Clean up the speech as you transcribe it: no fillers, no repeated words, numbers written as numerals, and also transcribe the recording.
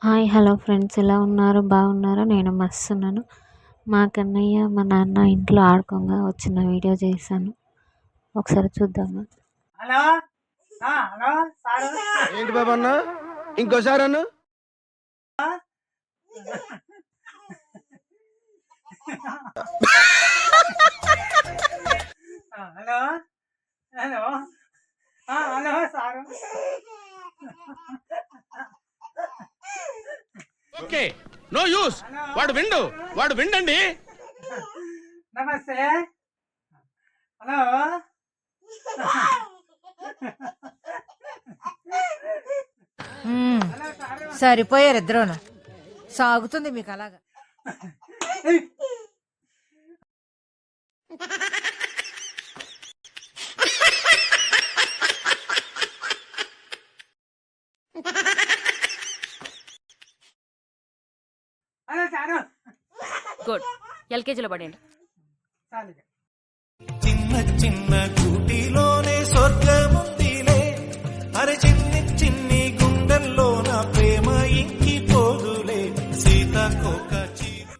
Hi hello friends, ఎలా ఉన్నారు? బాగున్నారా? నేను మస్తున్నాను. మా కన్నయ్య మా నాన్న ఇంట్లో ఆడుకోగా వచ్చిన వీడియో చేశాను. ఒకసారి చూద్దామా? Hello hello sir. ఏంటి బాబు అన్న ఇంకోసారి అన్న hello hello hello sir. Okay no use వాడు విండండి. నమస్తే. హలో సరిపోయారు ఇద్దరును. సాగుతుంది మీకు అలాగా. Hello sir. గుడ్. ఎల్కేజీలో పడండి. చాలు. చిన్న చిన్న కూటి